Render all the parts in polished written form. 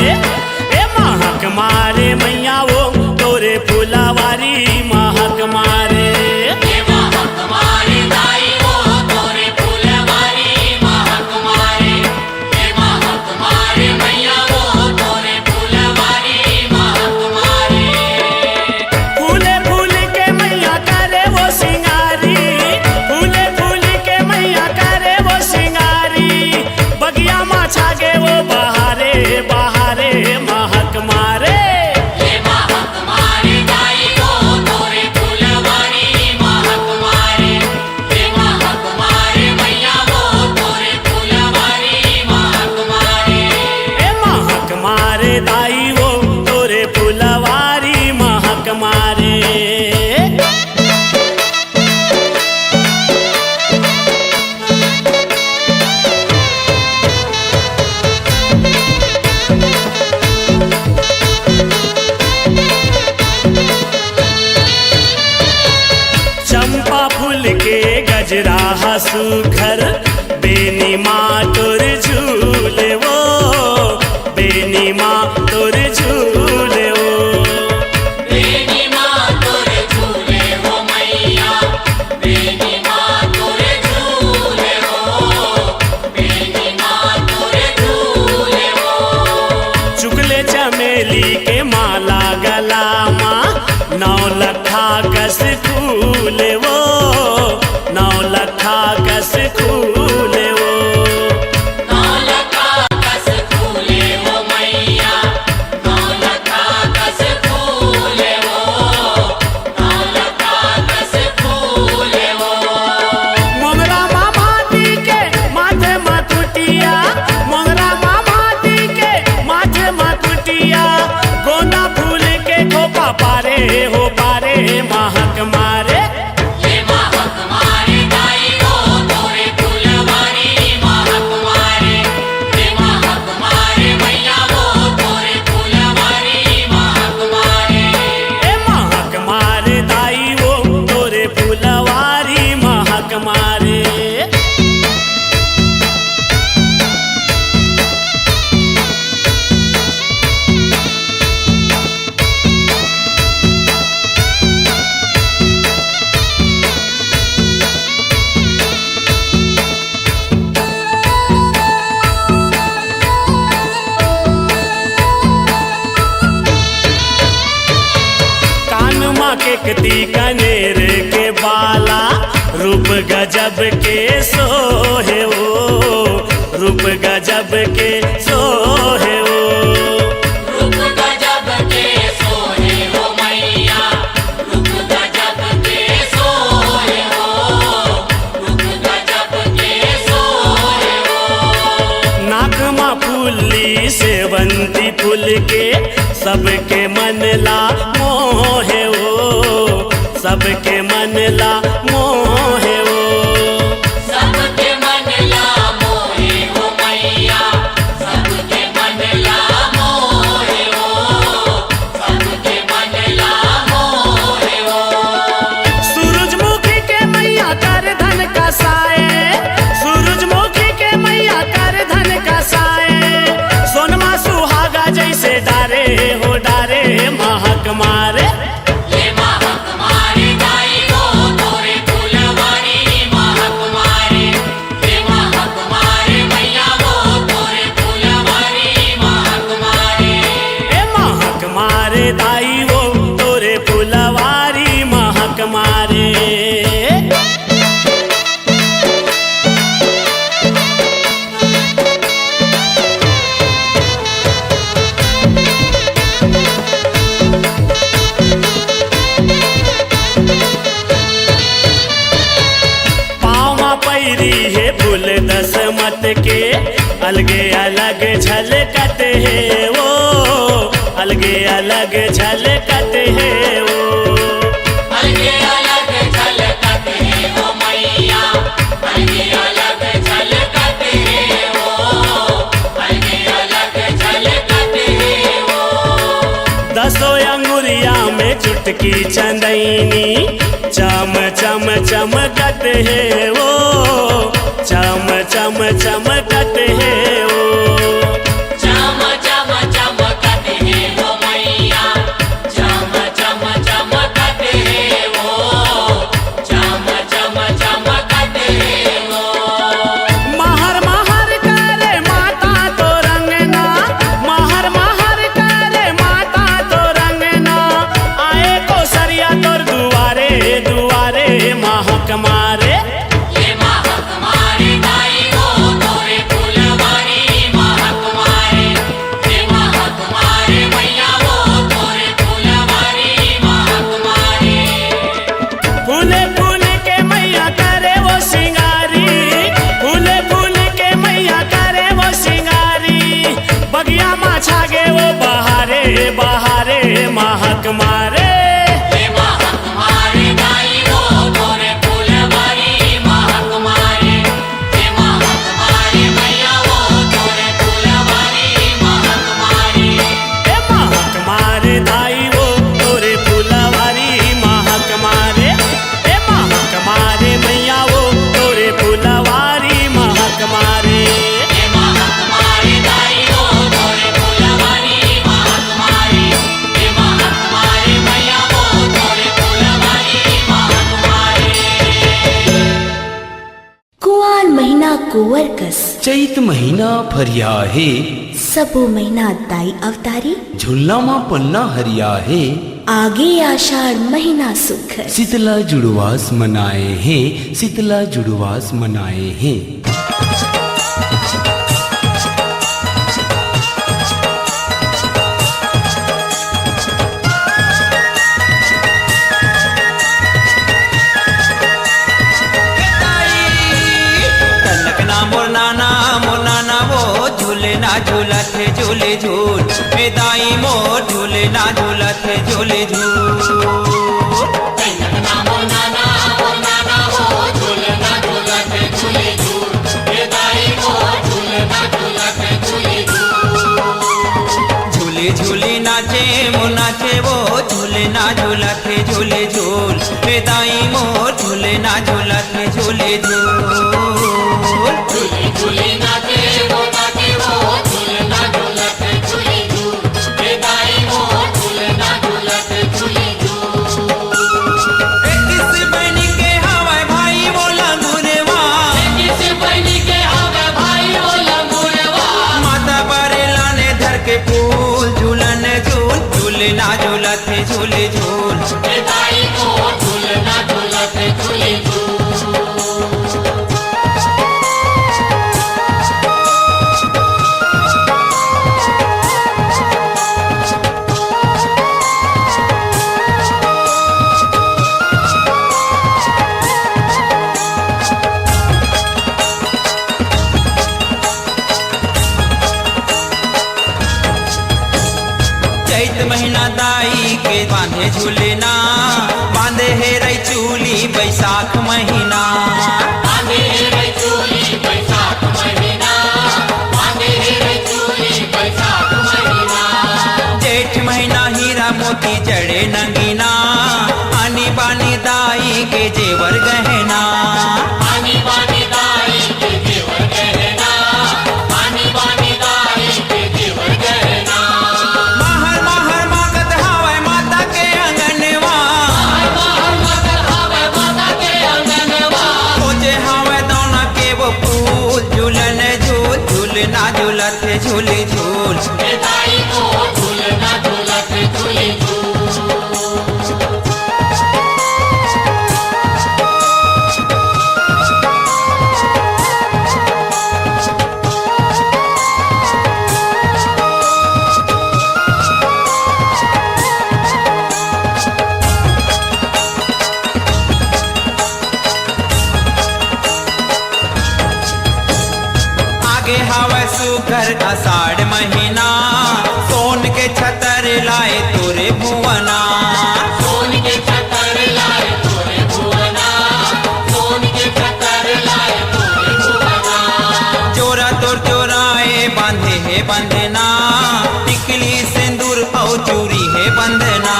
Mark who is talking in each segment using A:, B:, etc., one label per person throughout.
A: मारे, ए महक मारे मैया वो तोरे फुलवारी महक मारे।
B: महक मारे दाई वो तोरे फुलवारी महक मारे, महक मारे मैया वो तोरे फुलवारी महक मारे।
A: फूले फूल के मैया करे वो सिंगारी, फूले फूल के मैया करे वो सिंगारी, बगिया माँ छागे वो बहारे बहारे महक मारे।
B: महक मारे दाई वो तोरे फुलवारी महक मारे, महक मारे मैया वो तोरे फुलवारी महक मारे।
A: ए महक मारे दाई वो तोरे फुलवारी महक मारे। चंपा फूल के गजरा सुखर, बेनी माँ तोर झूले वो, बेनी माँ तोर झूले वो।
B: बेनी माँ तोरे झूले हो मैया, बेनी माँ तोरे झूले हो, बेनी माँ तोरे झूले हो।
A: चुगले चमेली के माला गला माँ, 9 लखा कस फूले वो, 9 लखा कस फूले वो।
B: नौलखा कस फूले हो मैया, नौलखा कस फूले हो, नौलखा कस फूले हो।
A: मोगरा मामा दी के माथे मथुटिया, मोगरा मामा दी के माथे मथुटिया, गोंदा फूल के खोपा पारे हो पारे महक मारे।
B: महक मारे दाई वो तोरे फुलवारी महक मारे, महक मारे मैया वो तोरे फुलवारी महक मारे।
A: ए महक मारे दाई वो तोरे फुलवारी महक मारे। कान माँ के कती कनेर के बाला, रूप गजब के सोहे वो, रूप गजब के सोहे वो।
B: रूप गजब के सोहे हो मैया, रूप गजब के सोहे हो, रूप गजब के सोहे हो।
A: नाक माँ फूली सेवंती फूल के, सबके मन ला मोहे वो, सबके मन ला मोहे वो।
B: सबके मन ला मोहे हो मैया, सबके मन ला मोहे हो, सबके मन ला मोहे हो।
A: सूरजमुखी के मैया कर धन का साए, सूरजमुखी के मैया कर धन का साए, सोनमा सुहागा जैसे डारे हो डारे महक मारे।
B: महक मारे दाई वो तोरे फुलवारी महक मारे, महक मारे मैया वो तोरे फुलवारी महक मारे।
A: ए महक मारे दाई वो तोरे फुलवारी महक मारे। पैरी है फूल 10 मत के, अलगे अलग झलकत है वो, अलगे अलग झलकत है वो।
B: अलगे अलग झलकत है वो मैया, अलगे अलग झलकत है वो, अलगे अलग झलकत है वो।
A: 10 अंगुरिया में चुटकी चंदैनी, चम चम चमकत है वो, चम चम चमकत है वो।
B: चम चम चम
C: कुंवर कस
D: चैत महीना फरिया है,
C: सबो महीना दाई अवतारी,
D: झुल्ला माँ पन्ना हरिया है,
C: आगे आषाढ़ महीना सुखर,
D: शीतला जुड़वास मनाए हैं, शीतला जुड़वास मनाए हैं।
E: ना झूलत है झूले झूल ए दाई मोर झूले ना झूलत है झूले झूल।
B: ना मोनाना मोनाना वो झूले ना झूलत है झूले झूल, ए दाई मोर झूले ना झूलत है झूले झूल।
E: झूले झूले नाचे मुनाचे वो झूले ना झूलत है झूले झूल ए दाई मोर झूले ना झूलत है झूले झूल।
B: झूले झूले नाचे वो झूले ना झूलत है झूले झूल, ए दाई मोर झूले ना झूलत है झूले झूल।
E: किस बनी के हवाए भाई बोला गुरवा,
B: किस बनी के हवाए भाई बोला गुरवा,
E: माता बारे लाने धर के फूल झूलन झूल झूले ना झूलत है झूले झूल,
B: ए दाई मोर झूले ना झूलत है झूले झूल।
E: चैत महीना दाई के बांधे झूलेना, बांधे है रई चूली बैसाख महीना,
B: बांधे रे चूली बैसाख महीना, बांधे रे चूली बैसाख महीना।
E: जेठ महीना हीरा मोती जड़े नंगीना, आनी बानी दाई के जेवर गहना,
B: आनी बानी दाई के जेवर गहना, आनी बानी दाई के जेवर गहना।
E: महर महर मागत हवाए माता के अंगनवा,
B: महर मगर हवे माता के अंगनवा,
E: खोजे हवाए दौना के वो फूल झूलन झूल झूल ना झूलत है झूले झूल,
B: ए दाई को झूले ना झूलत है झूले झूल।
E: आगे हवा सुखर आषाढ़ महीना, सोन के छतर लाए तोरे भुवना,
B: सोन के छतर लाए तोरे भुवना, सोन के छतर लाए तोरे भुवना।
E: चोरा तोर चोराए बांधे है बंधना, टिकली सिंदूर और चूरी है बंधना,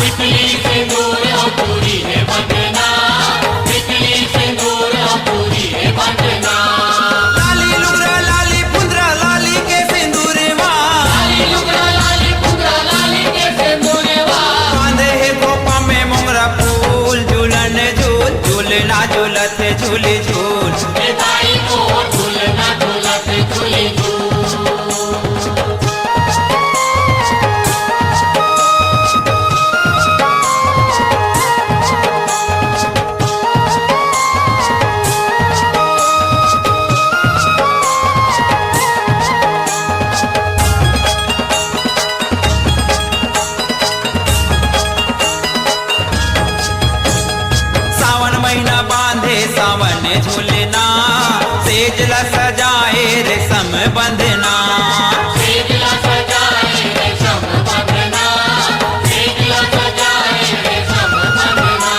B: टिकली सिंदूर और पूरी है बंधना, टिकली सिंदूर और पूरी है बंधना।
E: लाली लुगरा लाली फुंदरा लाली के सिंदूरवा,
B: लाली लुगड़ा लाली फुगड़ा लाली के सिंदूरवा,
E: बांधे है खोपा में मोंगरा फूल झूलन झूल झूल ना झूलत है झूले झूल,
B: ए दाई को झूले ना झूलत है झूले झूल।
E: सावन महीना बांधे सावन झूलना, सेजला सजाए रेशम बंधना,
B: सेजला सजाए रेशम बंधना, सेजला सजाए रेशम बंधना।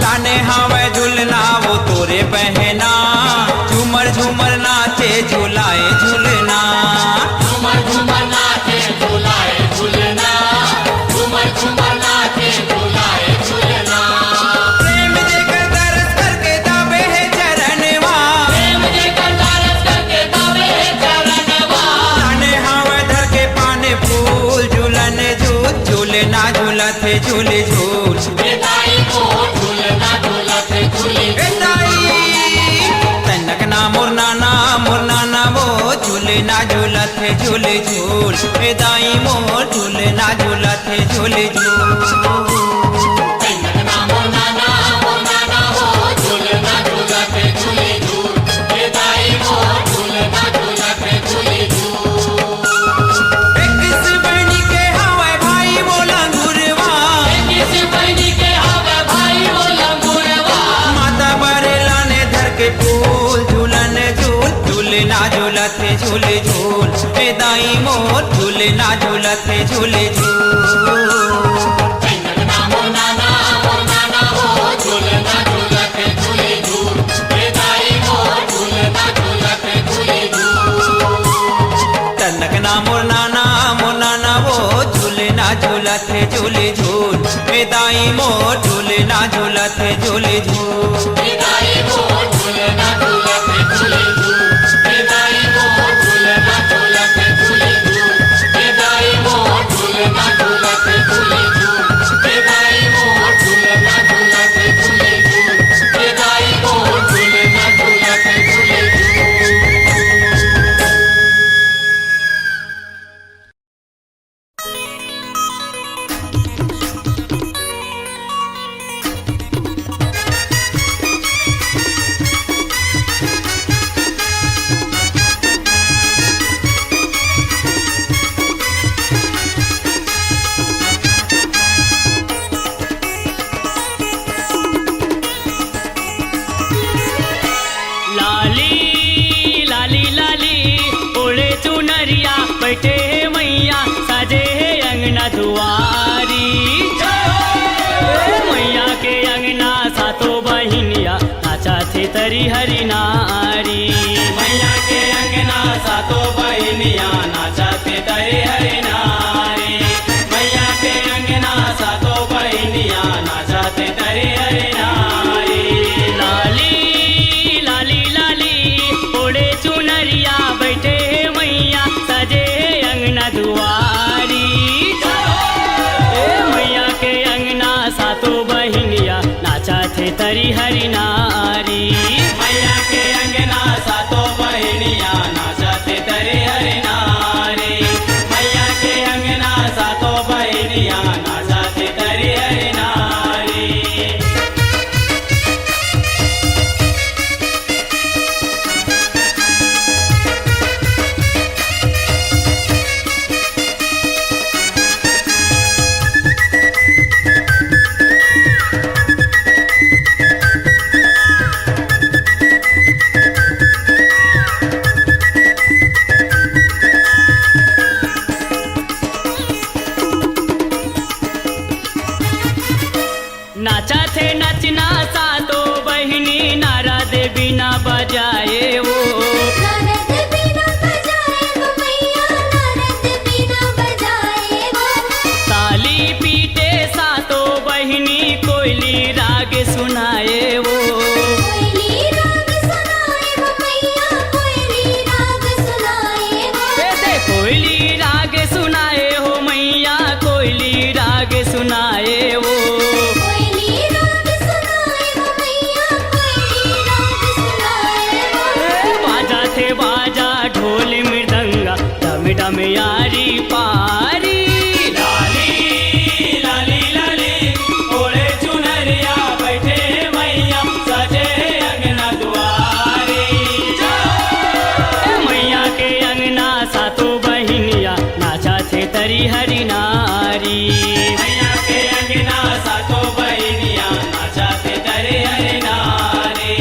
E: लाने हवे झूलना वो तोरे बहना, झूमर झूमर नाचे झूलाए झूलना,
B: झूमर झूमर नाचे झूलाए झूलना, झूमर झूमर नाचे झूलाए झूलना।
E: प्रेम जेकर दरस करके दाबे है चरणवा,
B: प्रेम जेकर दरस करके दावे है चरणवा,
E: लाने हवे धर के पाने फूल झूलन झूल झूले ना झूलत है झूले झूल,
B: ए दाई को झूले ना झूलत है झूले
E: ए
B: झूल।
E: दाई झूले झूल ए दाई मोर झूलना झूलत है झूले झूल
B: कैनन मोर नाना हो झूलना झूलते झूले झूल हे दाई मोर झूलना झूलते झूले झूल
E: किस बहनी के हवाए भाई बोला गुरवा
B: किस बहनी के हवे भाई बोला गुरवा
E: माता बरे लाने धर के फूल झूलन झूल झूलना झूलत है झूले झूल ए दाई मोर झूलना झूलत है झूले झूल
B: कैनन मोर नाना हो झूलना झूलते झूले झूल हे दाई मोर झूलना झूलते झूले झूल
E: तनक ना मोर नाना वो झूलना झूलत है झूले झूल ए दाई मोर झूलना झूलत है झूले झूल
B: हे दाई मोर झूलना झूलते झूले झूल हे दाई मोर झूलना झूलते झूले झूल हे दाई मोर झूलना झूलते झूले झूल हे दाई मोर झूलना झूलते झूले झूल हे दाई मोर झूलना झूलते झूले झूल
A: लाली लाली लाली ओढ़े चुनरिया बैठे है मैया साजे है अंगना दुआरी मैया के अंगना सातो बहिनिया नाचा थे तरी हरी नारी मैया के अंगना सातो बहिनिया नाचा थे तरी हरी नारी मैया के अंगना सातो बहिनिया नाचा थे तरी हरी नारी लाली लाली लाली ओढ़े चुनरिया बैठे है मैया सजे है अंगना दुआरी मैया के अंगना सातो बहिनिया नाचा थे तरी हरी नारी मैया के अंगना सातो बहिनिया नाचा थे तरी हरी नारी मैया के अंगना सातो बहिनिया नाचा थे तरी हरी नारी नाचा थे नचना सातो बहिनी नारा दे बिना बजाए वो
F: नारद बिना बजाए वो मैया नारद बिना बजाए वो
A: ताली पीटे सातो बहिनी कोयली राग सुनाए वो
F: कोयली राग सुनाए वो मैया कोयली राग सुनाए वो
A: कोयली राग सुनाए हो मैया कोयली राग सुनाए वो
F: कोयली राग सुनाए वो मैया कोयली राग सुनाए वो
A: बाजा थे बाजा ढोल मृदंगा डम डम यारी पारी लाली लाली लाली ओढ़े चुनरिया बैठे मैया सजे अंगना दुआरी मैया के अंगना सातो बहिनिया नाचा थे तरी हरी नारी मैया के अंगना सातो बहिनिया नाचा थे तरी हरी नारी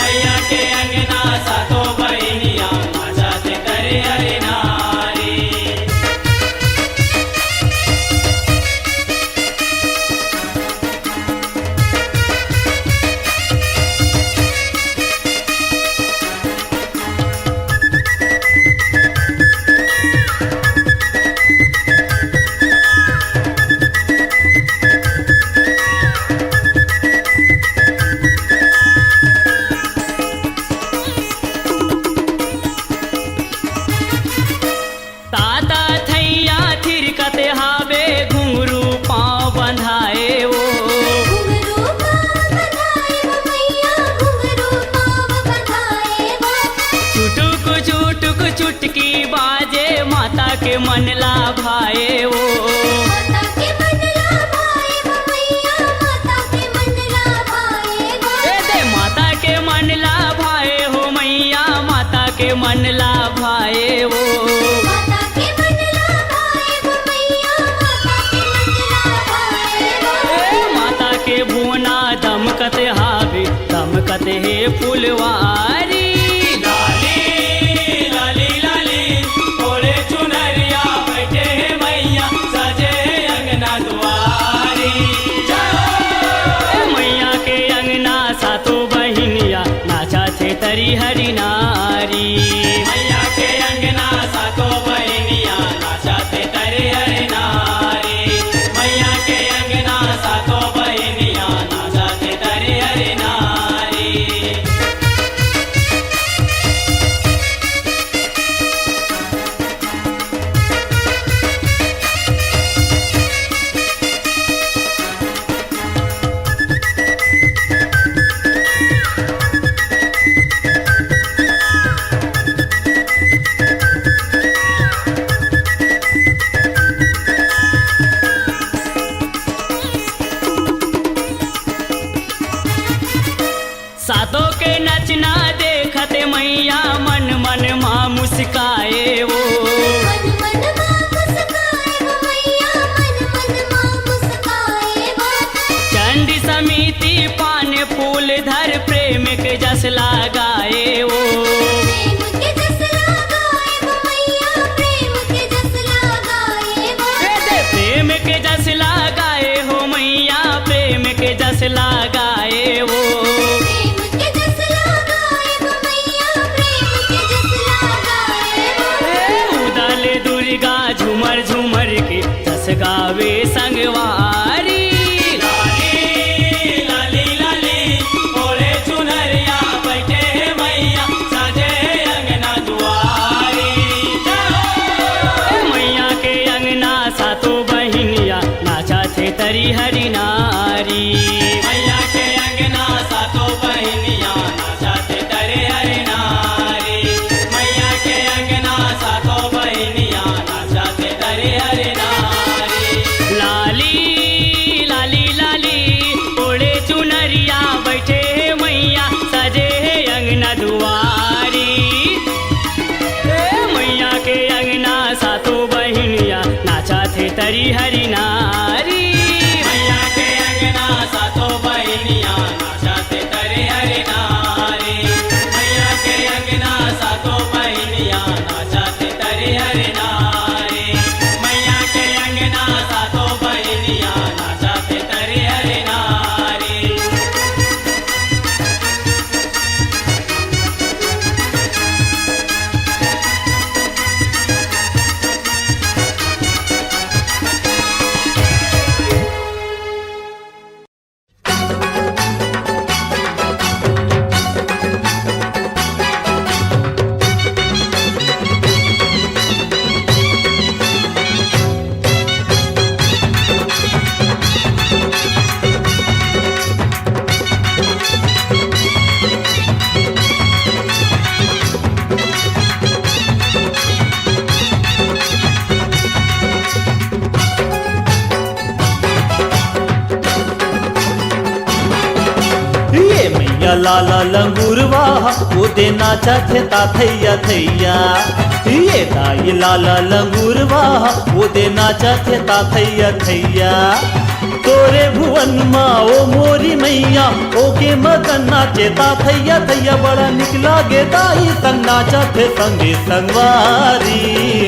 A: मैया के अंगना सातो बहिनिया नाचा थे तरी हरी नारी
G: के मन ला भाए वो
F: माता के मन ला भाए वो मैया माता के मन ला भाए वो
G: ए दे माता के मन ला भाए हो मैया माता के मन ला भाए वो
F: माता के मन ला भाए वो मैया माता के मन ला भाए वो
G: ए माता के भुवना दमकत हावे दमकत हे फुलवारी लाली लाली लाली ओढ़े चुनरिया बैठे हे मैया सजे अंगना दुआरी ए मैया के अंगना सातो बहिनिया नाचा थे तरी हरि नारी मैया के अंगना सातो बहिनिया नाचा थे तरी हरि नारी मैया के अंगना सातो बहिनिया नाचा थे तरी हरि नारी सातों के नचना देखते मैया मन मन माँ मुस्काए वो
F: मन मन माँ मुस्काए वो मैया मन मन माँ मुस्काए वो
G: चंडी समिति पान फूल धर प्रेम के जस लगाए वो
F: प्रेम के जस लगाए वो मैया प्रेम के जस लगाए वो
G: प्रेम के जस लगाए हो मैया प्रेम के जस लगाए वो
F: प्रेम के जस लगाए वो मैया प्रेम के जस लगाए वो
G: उदल दुर्गा झूमर झूमर के जस गावे संगवारी लाली लाली लाली ओढ़े चुनरिया बैठे हे मैया सजे अंगना दुआरी ए मैया के अंगना सातो बहिनिया नाचा थे तरी हरि नारी मैया के अंगना सातो बहिनिया नाचा थे तरी हरि नारी मैया के अंगना सातो बहिनिया नाचा थे तरी हरि नारी लाली लाली लाली ओढ़े चुनरिया बैठे हे मैया सजे हे अंगना दुआरी ए मैया के अंगना सातो बहिनिया नाचा थे तरी हरि नारी मैया के अंगना सातो बहिनिया नाचा थे तरी हरि नारी मैया के अंगना सातो बहिनिया नाचा थे तरी हरि नारी मैया के अंगना सातो बहिनिया नाचा थे तरी हरि नारी
H: ये मैया लाला लंगूरवा वो देना चाहते ता थैया थैया ये दाई लाला लंगूरवा वो देना चाहते ता थैया थैया तोरे भुवन माँ ओ मोरी मैया ओके मगन नाचे ता थैया थैया बड़ा निकला गे दाई संग नाचते संगे संगवारी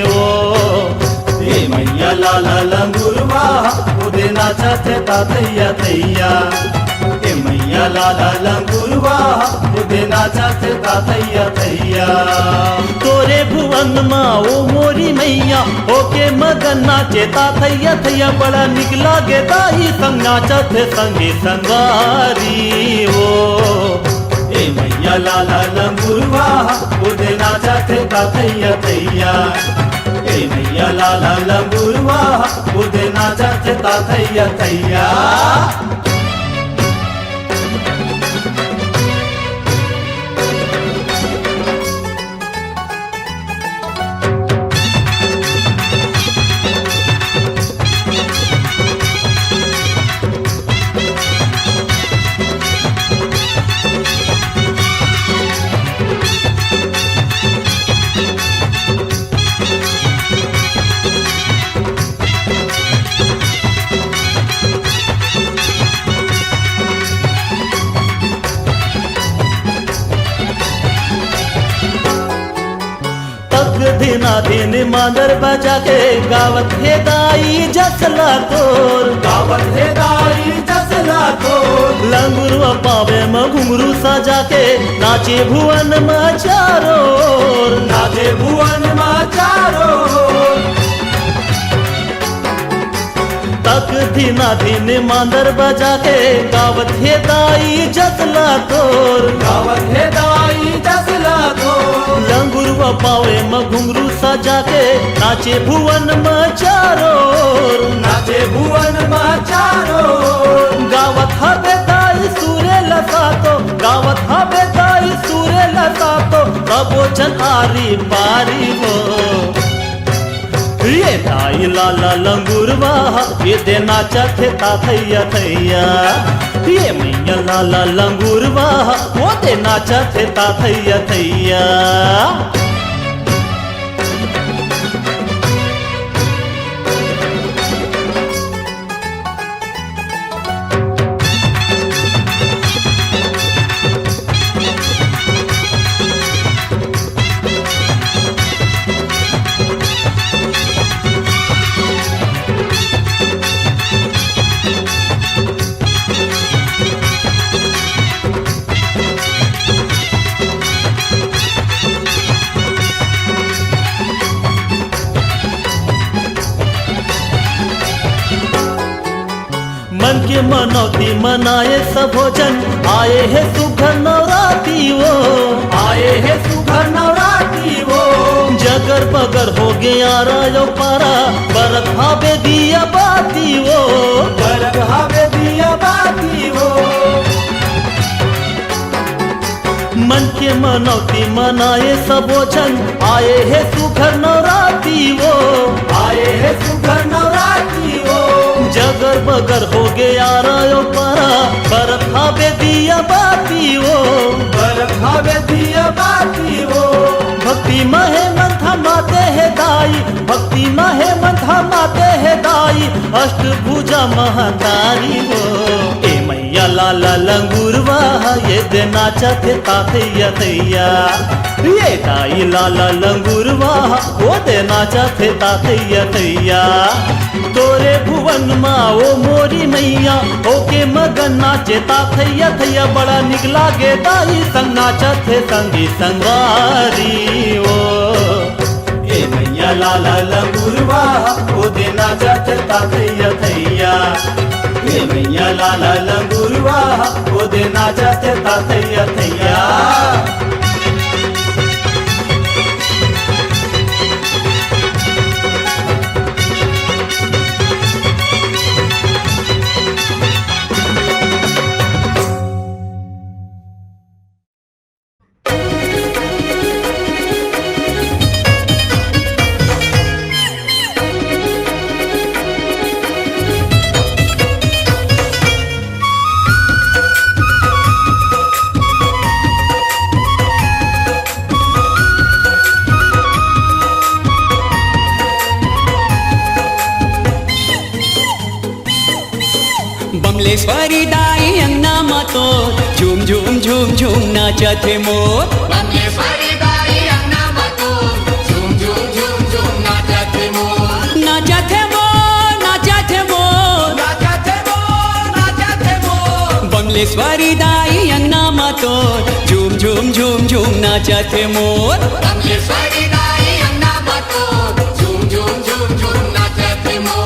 H: ओ ये मैया लाला लंगूरवा वो देना चाहते ता थैया थैया ए मैया लाला लंगूरवा मुझे नाचा थे थैया थैया तोरे भुवन माँ ओ मोरी मैया ओके मगन नाचे ता थैया थैया बड़ा निकला गे दाई संग नाचा थे संगे संगारी ओ ए मैया लाला लंगूरवा मुझे नाचा थे थैया थैया ए मैया लाला लंगूरवा मुझे नाचा थे थैया थैया धीना धीन मांदर बजा के गावत हे दाई जसला तोर, गावत हे दाई जसला तोर। लंगुरवा पावे में घुंघरू सजा के नाचे भुवन में चारों ओर, नाचे भुवन में चारों ओर। तक धीना धीन मांदर बजा के गावत हे दाई जसला तोर, गावत हे दाई जसला तोर। लंगुरवा पावे में घुंघरू सजा के नाचे भुवन में चारों ओर, नाचे भुवन में चारों ओर। गावत हबे दाई सूरे लसातो, गावत हबे दाई सूरे लसातो। कबो जन आरी पारी हो ये दाई लाला लंगुरवा ये दे नाचत हे ता थैया थैया। ये मैया लाला लंगुरवा वो दे नाचत हे ता थैया थैया। मन के मनौती मनाए सब भोजन आए है सुघर नवराती वो, आए है सुघर नवराती वो। जगर बगर हो गया रायो पारा बरत भावे दिया बाती वो, बरत भावे दिया बाती वो। मन के मनौती मनाए सब भोजन आए है सुघर नवराती वो, आए है सुघर नवराती वो। जगर बगर हो गया रायो पारा बरत भावे दिया बाती वो, बरत भावे दिया बाती वो। भक्ति महे मन थमाते है दाई, भक्ति महे मन थमाते है दाई। अष्टभुजा महतारी वो ए मैया लाला लंगुरवा ये दे नाचत हे ता थैया थैया। ये दाई लाला लंगुरवा वो दे नाचत हे ता थैया थैया। तोरे भुवन मा ओ मोरी मैया ओके मगन नाचे ता थैया थैया। बड़ा निक लागे दाई संग नाचत हे संगी संगवारी ओ ए मैया लाला लंगुरवा ओ दे नाचत हे ता थैया थैया। ए मैया लाला लंगुरवा ओ दे नाचत हे ता थैया थैया।
G: बमलेश्वरी दाई अंगना मातो झूम झूम झूम झूम नाचत हे मोर।
B: बमलेश्वरी दाई अंगना मतो झूम झूम झूम झूम नाचत हे मोर।
G: नाचत हे मोर, नाचत हे मोर,
B: नाचत हे मोर, नाचत हे मोर।
G: बमलेश्वरी दाई अंगना मातो झूम झूम झूम झूम नाचत हे मोर।
B: बमलेश्वरी दाई अंगना मतो झूम झूम झूम झूम नाचत हे मोर।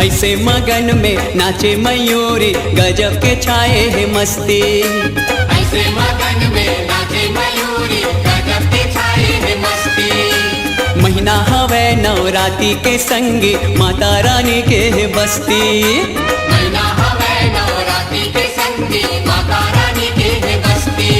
G: ऐसे मगन में नाचे मयूरी गजब के छाए है मस्ती।
B: ऐसे मगन में नाचे मयूरी गजब के छाए है मस्ती।
G: महीना हवे नवराती के संगी माता रानी के है बस्ती।
B: महीना हवे नवराती के संगी माता रानी के है बस्ती।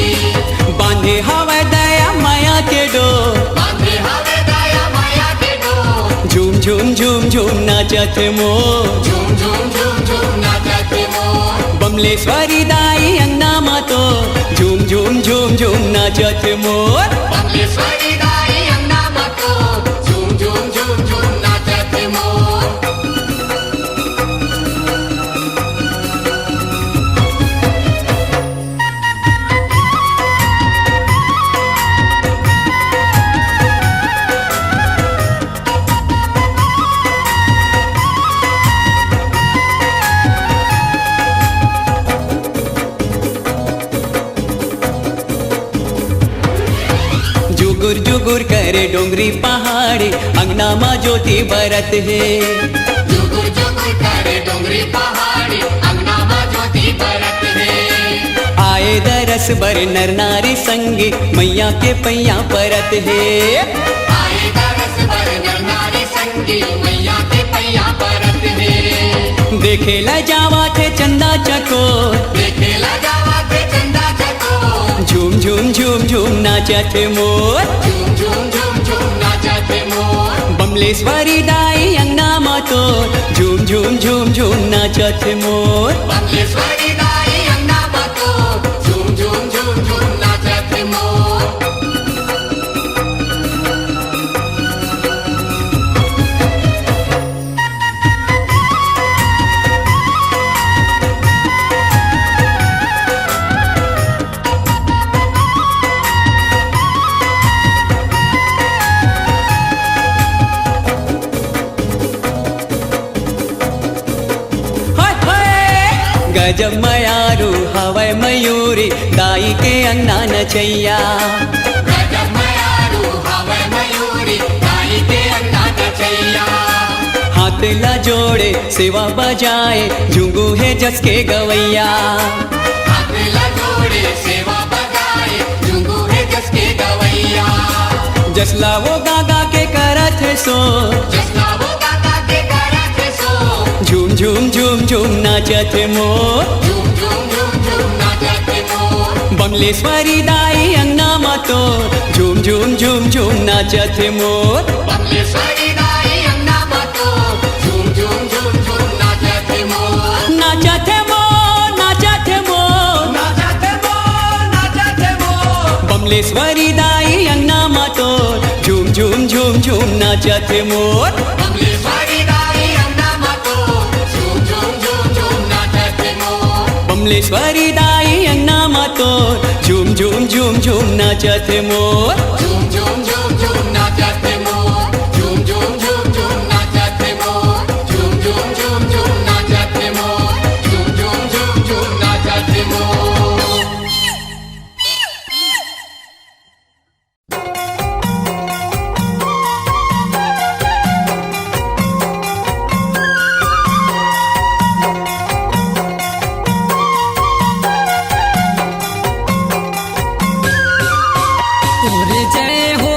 G: बांधे हवे दया माया के डोर,
B: बांधे हवे दया माया के डोर।
G: झूम झूम झूम झूम नाचत मोर।
B: झूम झूम झूम झूम नाचत मोर
G: बमलेश्वरी दाई अंगनामा तो झूम झूम झूम झूम नाचत मोर
B: बमलेश्वरी दाई अंगनामा तो झूम झूम झूम झूम नाचत मोर
G: जुगुर जुगुर करे डोंगरी पहाड़ी अंगनामा ज्योति बरत है
B: जुगुर जुगुर करे डोंगरी पहाड़ी अंगनामा ज्योति बरत है
G: आए दरस बर नर नारी संगी मैया के पैया परत है
B: आए दरस बर नर नारी संगी मैया के पैया परत है
G: देखे ला जावा थे चंदा चकोर
B: देखे लगावा थे चंदा चको
G: झूम झूम झूम झूम नाचत मोर
B: झूम झूम झूम झूम नाचत मोर
G: बमलेश्वरी दाई अंगनामा तो झूम झूम झूम झूम नाचत मोर
B: बमलेश्वरी दाई अंगनामा तो झूम झूम झूम झूम नाचत मोर
G: हाय हाय गजब मयारू हवय मयूरी दाई के अंगना नचैया
B: गजब मयारू हवै मयूरी दाई के अंगना नचैया
G: हाथ ला जोड़े सेवा बजाए झुंगू है जस के गवैया
B: हाथ लगोड़े सेवा बजाए झुंगू है जस के गवैया
G: जसला वो गागा के करत है सो
B: जसना वो गाता के करत सो
G: झूम झूम झूम झूम नाचत मोर
B: झूम झूम झूम झूम नाचत मोर
G: बमलेश्वरी दाई अंगनामा तो झूम झूम झूम झूम नाचत मोर
B: बमलेश्वरी दाई अंगनामा तो झूम झूम झूम झूम नाचत मोर
G: नाचत मोर नाचत मोर
B: नाचत मोर नाचत मोर
G: बमलेश्वरी दाई अंगनामा तो झूम झूम झूम झूम नाचत मोर
B: बमलेश्वरी दाई अंगनामा तो झूम झूम झूम झूम नाचत मोर
G: बमलेश्वरी दाई अंगनामा तो झूम झूम झूम झूम नाचत मोर
B: झूम झूम झूम झूम नाचत मोर झूम झूम झूम झूम नाचत मोर झूम झूम झूम झूम नाचत मोर झूम झूम झूम झूम नाचत मोर
I: तोरे जय हो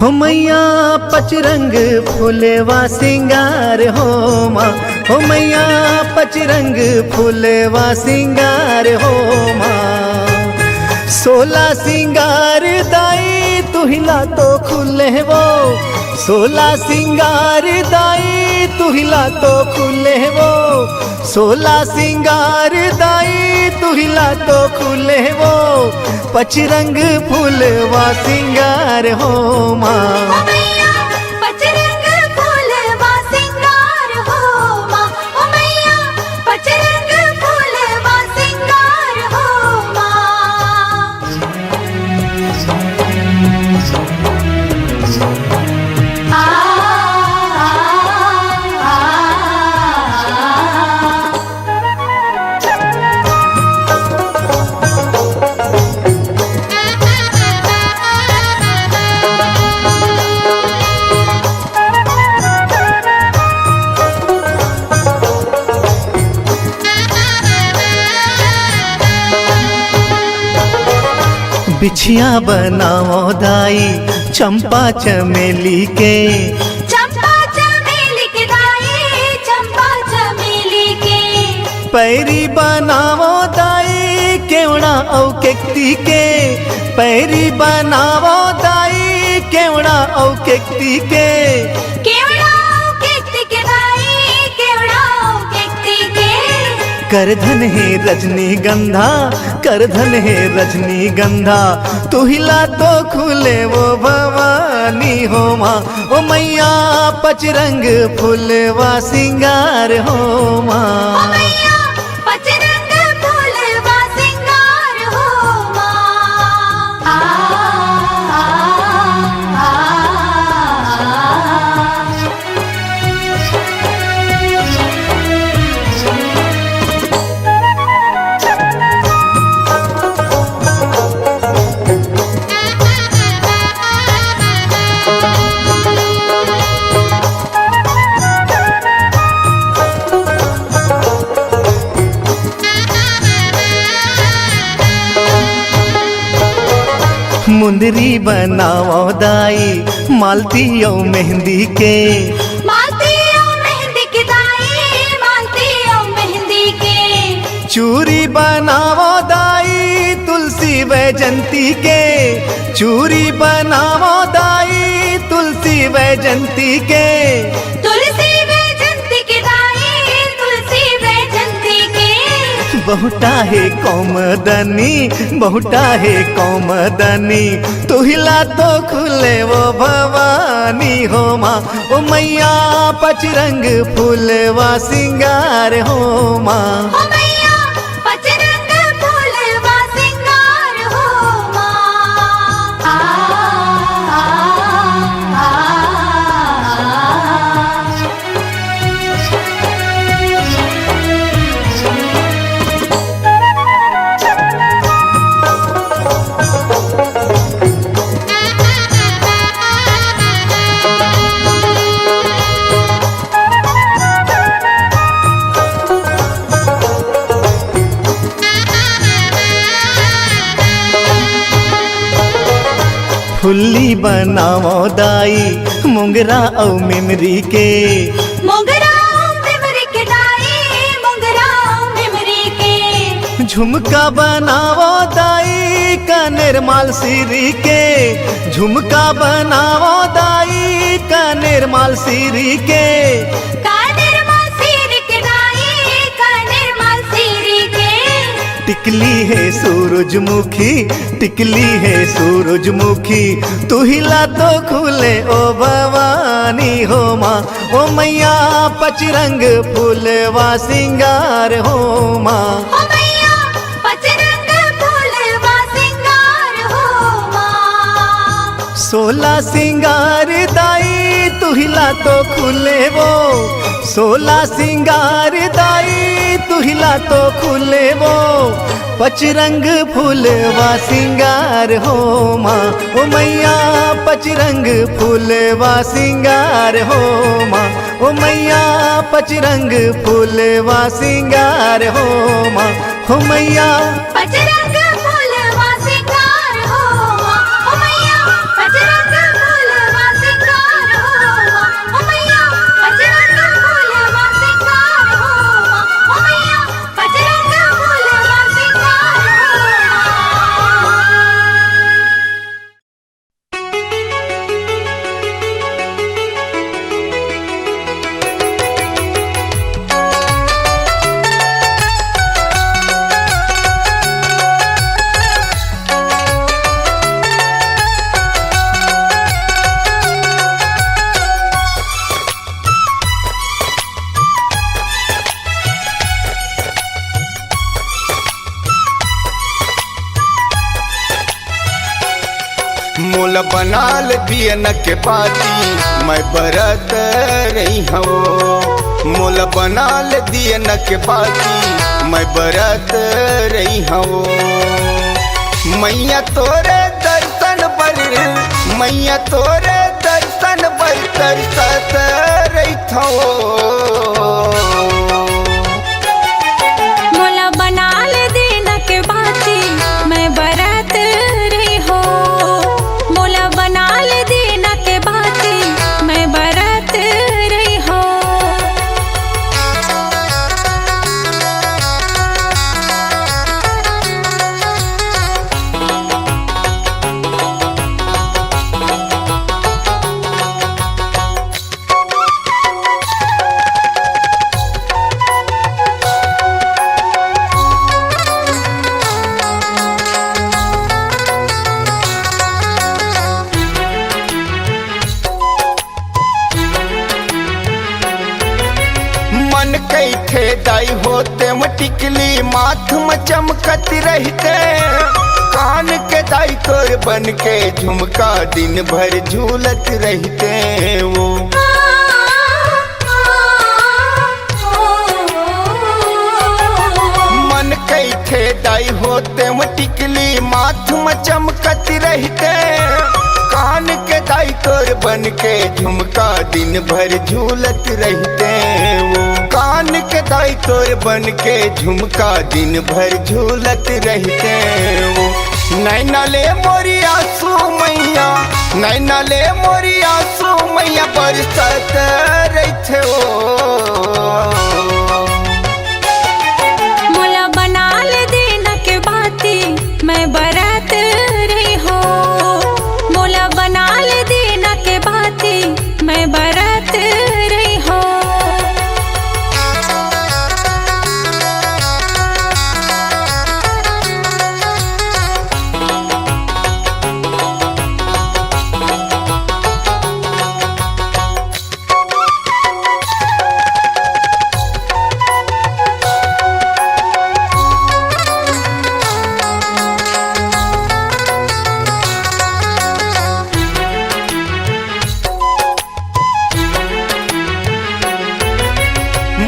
H: हो मैया पचरंग फूलवा सिंगार हो माँ, हो मैया पचरंग फूलवा सिंगार हो माँ। 16 सिंगार दाई तुहिला तो खुले वो, 16 सिंगार दाई तुहिला तो खुले वो, 16 सिंगार दाई तुहिला तो खुले वो। पचरंग फूलवा सिंगार हो माँ,
F: ओ मैया पचरंग फूलवा सिंगार हो माँ, ओ मैया पचरंग फूलवा सिंगार हो माँ।
H: बिछिया बनाओ दाई चंपा चमेली के,
F: चंपा चमेली के दाई चंपा चमेली के,
H: पैरी बनाओ दाई केवड़ा औ केकती के, पैरी बनाओ दाई केवड़ा औ केकती के।
F: केवड़ा केकती के दाई केवड़ा केकती के,
H: करधन है रजनीगंधा, करधन है रजनीगंधा तुहिला तो खुले वो भवानी हो माँ। ओ मैया पचरंग फूलवा सिंगार हो
F: ओ
H: माँ,
F: मैया पचरंग फूलवा सिंगार हो माँ।
H: मुंदरी बनाओ दाई मालती औ मेहंदी के,
F: मालती ओ मेहंदी के दाई मालती ओ मेहंदी के,
H: चूरी बनाओ दाई तुलसी वैजंती के, चूरी बनाओ दाई तुलसी वैजंती के।
F: तुलसी वैजंती के दाई तुलसी वैजंती के,
H: बहुटा है कौमदनी, बहुटा है कौमदनी तुहिला तो खुले वो भवानी हो माँ। ओ मैया पचरंग फूलवा सिंगार हो माँ,
F: ओ मैया पचरंग फूलवा सिंगार हो माँ।
H: फुल्ली बनाओ दाई मुंगरा औ मेमरी के,
F: मोगरा मेमरी के दाई मोगरा मेमरी के,
H: झुमका बनाओ दाई कनेर माल सिरी के, झुमका बनाओ दाई कनेर माल सिरी के।
F: कानेर मालसीरी के दाई कानेर मालसीरी के,
H: टिकली है सूरजमुखी, टिकली है सूरजमुखी तुहिला तो खुले ओ भवानी हो माँ। ओ मैया पचरंग फूलवा सिंगार हो माँ,
F: ओ मैया पचरंग फूलवा सिंगार हो माँ।
H: 16 सिंगार दाई तुहिला तो खुले वो, 16 सिंगार दाई तुहिला तो खुले वो। पचरंग फूलवा सिंगार हो माँ, ओ मैया पचरंग फूलवा सिंगार हो माँ, ओ मैया पचरंग फूलवा सिंगार हो माँ, हो मैया
F: पचरंग फूलवा सिंगार हो माँ, ओ मैया पचरंग फूलवा
I: मोल बनाल दियन के बाती मैं बरत रही हूँ। मोल बनाल दियन के बाती मैं बरत रही हूँ। मैया तोरे दर्शन पर, मैया तोरे दर्शन पर तरसत रही हूँ।
F: मोला बनाल दिन के बाती मैं बरत रही हो। मोला बनाल दिन के बाती मैं बरत रही हो।
I: मन कैथे दाई होते में टिकली माथ में चमकत रहते। कान के दाई तोर बन के झुमका दिन भर झूलत रहते वो। मन कैथे दाई होते में टिकली माथ में चमकत रहते। कान के दाई तोर बन के झुमका दिन भर झूलत रहते वो। कान के दाई तोर बन के झुमका दिन भर झूलत रहते वो। नैना ले मोरी आंसू मैया, नैना ले मोरी आंसू मैया बरसत रहते वो।
F: मोला बनाल दिन के बाती मैं बरत रही हो। मोला बनाल दिन के बाती मैं बरत रही हो।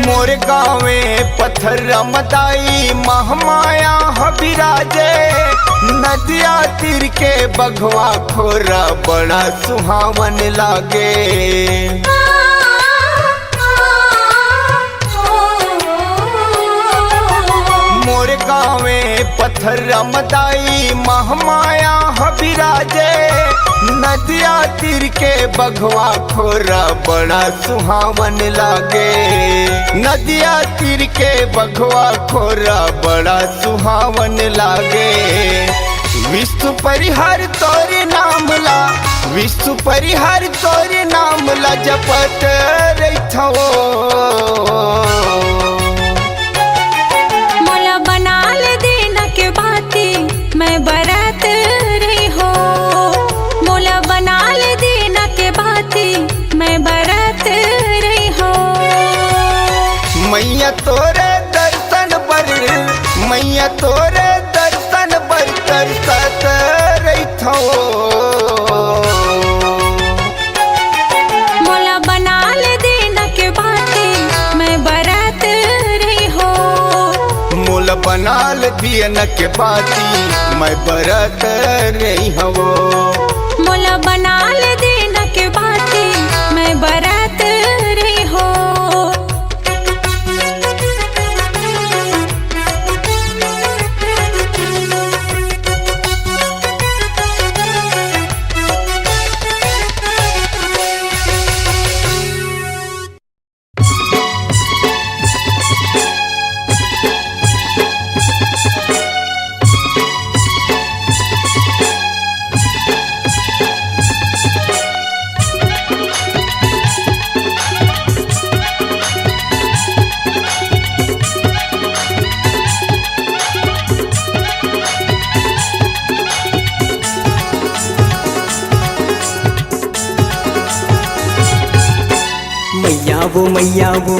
I: मोर गावे पत्थर रमदाई महमाया हबिराजे। नदिया तीर के बघवा खोरा बड़ा सुहावन लागे। मोर गावे पत्थर रमदाई महमाया हबिराजे। नदिया तीर के बघवा खोरा बड़ा सुहावन लागे। नदिया तीर के बघवा खोरा बड़ा सुहावन लागे। विश्व परिहर तोरे नाम ला, विश्व परिहर तोरे नाम ला जपत रहता वो।
F: मोला बनाल दिन के बाती मैं बरत रही हो। मोला बनाल दिन के बाती मैं बरत रही हो।
I: मैया तोरे दर्शन पर, मैया तोरे दर्शन पर तरसत रहता वो।
F: मोला बनाल दिन के बाती मैं बरत रही हो।
I: मोल बनाल दियन के बाती मैं बरत रही हूँ।
F: मोला बनाल दिन के बाती मैं बरत रही हो।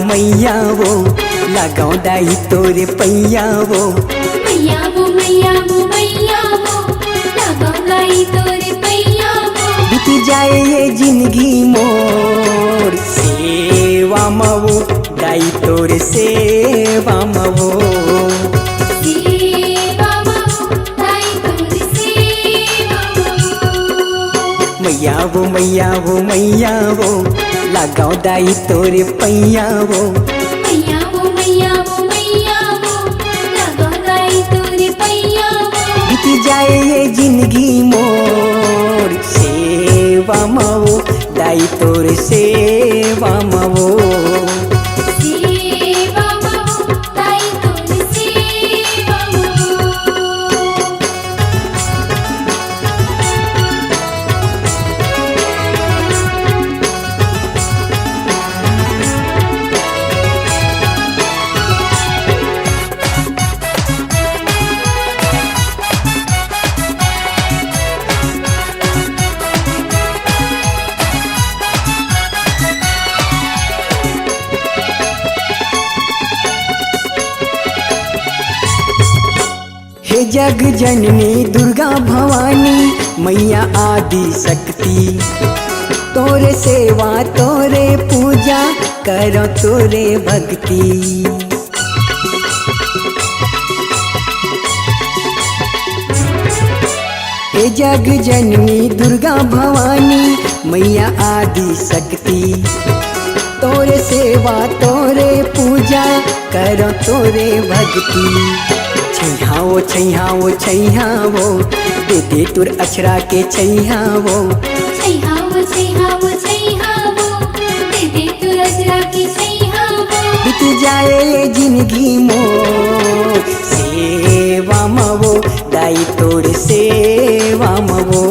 J: मैया वो लगाओ दाई तोरे पैया वो
F: मैया वो लगाओ दाई तोरे पैया
J: सेवा मवो मैया वो लगाओ दाई तोरे पैया वो बीत जाए ये जिंदगी मोर सेवा मवो दाई तोरे सेवा मवो हे जग जननी दुर्गा भवानी मैया आदि शक्ति तोरे सेवा तोरे पूजा करो तोरे भक्ति हे जग जननी दुर्गा भवानी मैया आदि शक्ति तोरे सेवा तोरे पूजा करो तोरे भक्ति छैहावो दे दे तुर अछरा के छैहावो बीत जाए ये जिंदगी मोर सेवा मवो दाई तोर सेवा मवो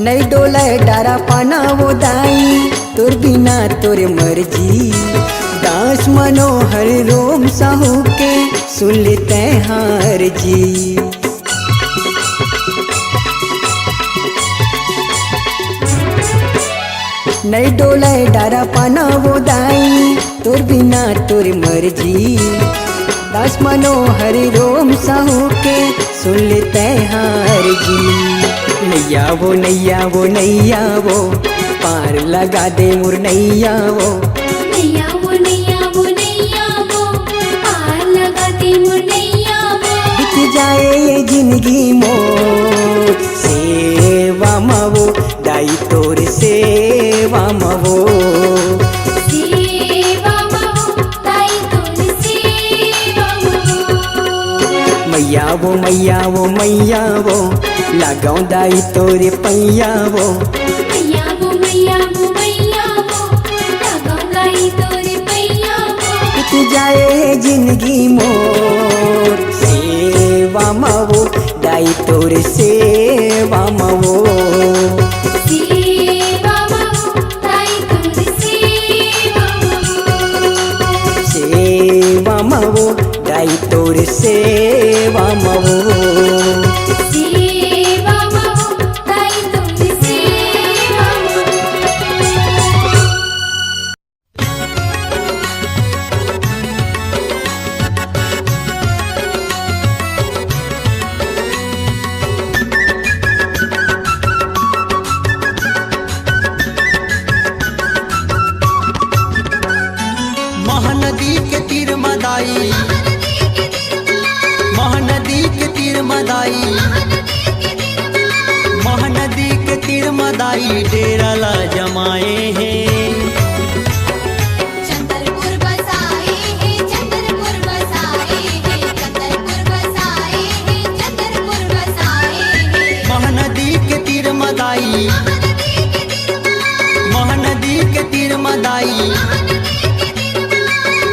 J: नहीं डोले डारा पाना वो दाई तोर बिना तोर मर्जी दास मनोहर रोम साहू के सुन लेते हार जी नहीं डोले डारा पाना वो दाई तोर बिना तोर मर्जी दास मनोहर रोम साहू के सुन लेते हार जी नैया वो पार लगा दे मुर नैया वो बीत जाए ये जिंदगी मोर सेवा मवो दाई तोर सेवा मवो मैया वो लगाओ दाई तोरे पैया वो बीत जाए जिंदगी मोर सेवा मवो दाई तोरे सेवा मवो सेवा मवो दाई तोरे सेवा मवो
E: महानदी के तीर मदाई महानदी के तीर मदाई महानदी के तीर मदाई डेरा ला जमाए हैं महानदी के तीर मदाई महानदी के तीर मदाई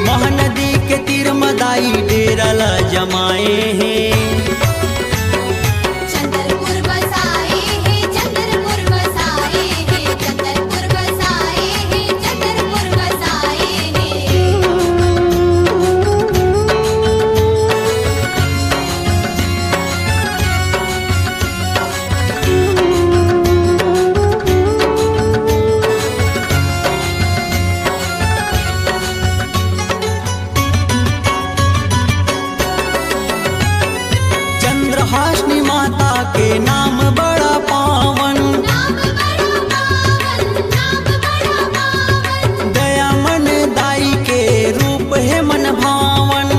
E: महानदी के तीर मदाई डेरा ला जमाए हैं के नाम बड़ा पावन, दया मन दाई के रूप है मन भावन।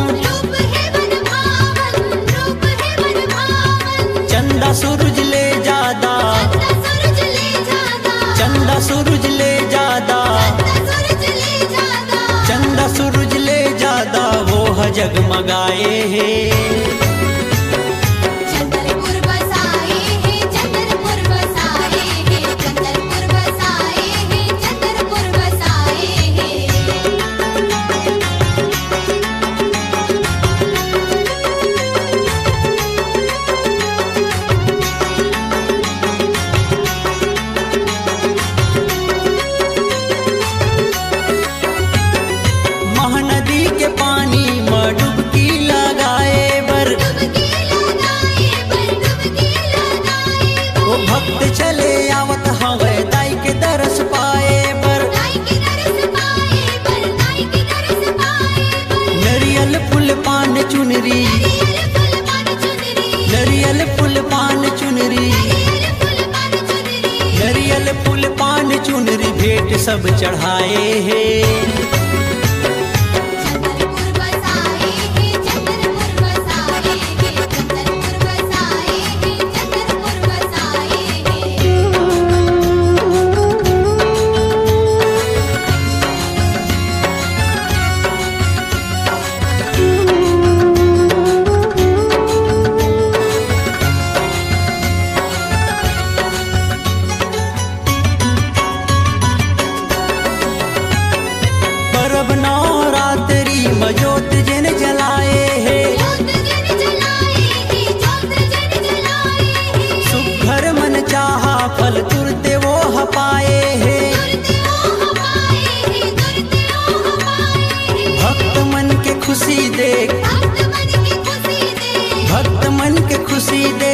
E: चंदा सूरज ले जादा, चंदा सूरज ले जादा, चंदा सूरज ले जादा वो है जगमगाए है।
B: चंद्रपुर बसाए हैं, चंद्रपुर बसाए हैं, चंद्रपुर बसाए हैं, चंद्रपुर बसाए हैं।
E: महानदी के पानी में डुबकी लगाए बर, वो भक्त चले आवत हवे दाई के दरस पाए बर। नरियल फूल पान चुनरी, नरियल फूल पान चुनरी, नरियल फूल पान चुनरी भेंट सब चढ़ाए हैं।
B: चंद्रपुर बसाए हैं, चंद्रपुर बसाए हैं, चंद्रपुर बसाए हैं, चंद्रपुर बसाए परब नवरात्रि में जोत जिन जलाए है, सुघर मन चाहा फल तुरते वो हपाए है। भक्त मन के खुशी देख, भक्त मन के खुशी देख,